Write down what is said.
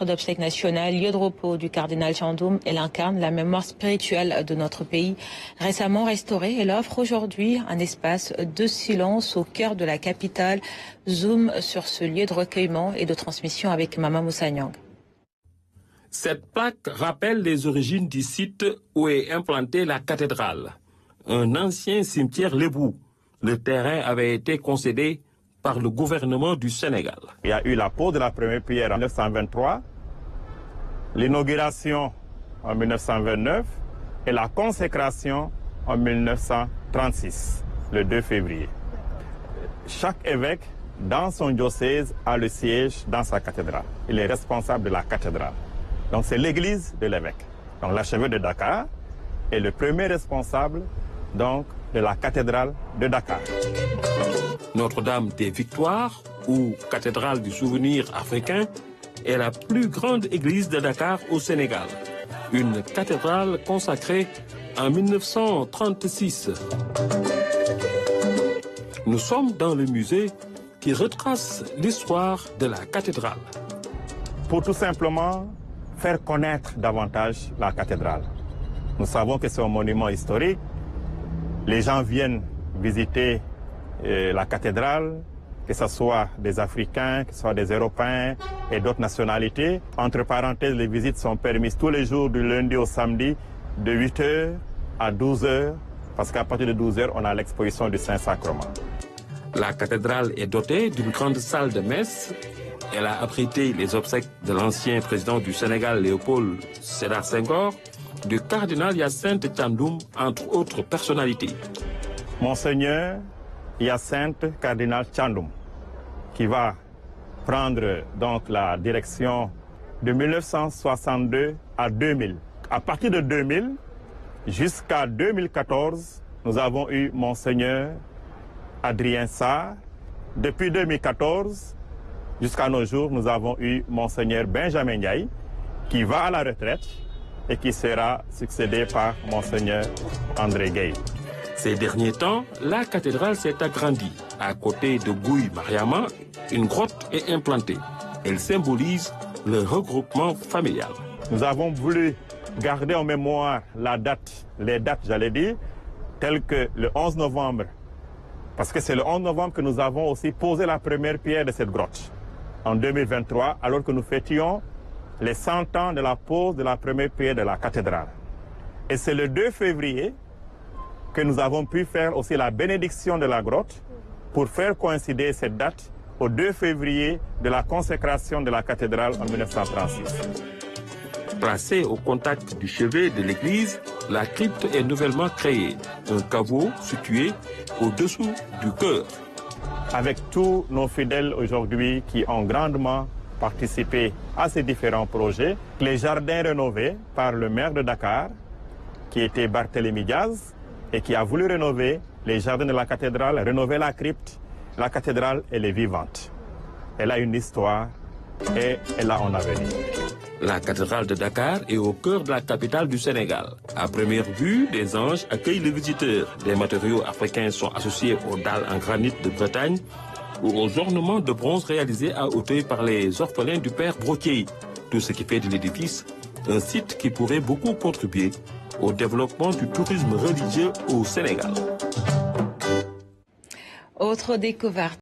D'obsèques nationales, lieu de repos du cardinal Thiandoum, elle incarne la mémoire spirituelle de notre pays. Récemment restaurée, elle offre aujourd'hui un espace de silence au cœur de la capitale. Zoom sur ce lieu de recueillement et de transmission avec Mama Moussa Niang. Cette plaque rappelle les origines du site où est implantée la cathédrale. Un ancien cimetière lébou. Le terrain avait été concédé par le gouvernement du Sénégal. Il y a eu la pose de la première pierre en 1923, l'inauguration en 1929 et la consécration en 1936, le 2 février. Chaque évêque, dans son diocèse, a le siège dans sa cathédrale. Il est responsable de la cathédrale. Donc c'est l'église de l'évêque. Donc l'archevêque de Dakar est le premier responsable donc, de la cathédrale de Dakar. Notre-Dame des Victoires, ou cathédrale du souvenir africain, est la plus grande église de Dakar au Sénégal. Une cathédrale consacrée en 1936. Nous sommes dans le musée qui retrace l'histoire de la cathédrale. Pour tout simplement faire connaître davantage la cathédrale. Nous savons que c'est un monument historique. Les gens viennent visiter la cathédrale, que ce soit des Africains, que ce soit des Européens et d'autres nationalités. Entre parenthèses, les visites sont permises tous les jours du lundi au samedi de 8h à 12h, parce qu'à partir de 12h, on a l'exposition du Saint-Sacrement. La cathédrale est dotée d'une grande salle de messe. Elle a abrité les obsèques de l'ancien président du Sénégal, Léopold Sédar Senghor, du cardinal Hyacinthe Thiandoum, entre autres personnalités. Monseigneur Hyacinthe cardinal Thiandoum, qui va prendre donc la direction de 1962 à 2000. À partir de 2000 jusqu'à 2014, nous avons eu Monseigneur Adrien Sarr. Depuis 2014 jusqu'à nos jours, nous avons eu Monseigneur Benjamin Ndiaye, qui va à la retraite et qui sera succédé par Monseigneur André Gueye. Ces derniers temps, la cathédrale s'est agrandie. À côté de Gouy Mariama, une grotte est implantée. Elle symbolise le regroupement familial. Nous avons voulu garder en mémoire les dates, j'allais dire, telles que le 11 novembre, parce que c'est le 11 novembre que nous avons aussi posé la première pierre de cette grotte, en 2023, alors que nous fêtions les 100 ans de la pose de la première pierre de la cathédrale. Et c'est le 2 février que nous avons pu faire aussi la bénédiction de la grotte pour faire coïncider cette date au 2 février de la consécration de la cathédrale en 1936. Placée au contact du chevet de l'église, la crypte est nouvellement créée, un caveau situé au-dessous du chœur. Avec tous nos fidèles aujourd'hui qui ont grandement participé à ces différents projets, les jardins rénovés par le maire de Dakar, qui était Barthélémy Diaz, et qui a voulu rénover les jardins de la cathédrale, rénover la crypte. La cathédrale, elle est vivante. Elle a une histoire et elle a un avenir. La cathédrale de Dakar est au cœur de la capitale du Sénégal. À première vue, des anges accueillent les visiteurs. Des matériaux africains sont associés aux dalles en granit de Bretagne ou aux ornements de bronze réalisés à Auteuil par les orphelins du père Brottier. Tout ce qui fait de l'édifice un site qui pourrait beaucoup contribuer au développement du tourisme religieux au Sénégal. Autre découverte.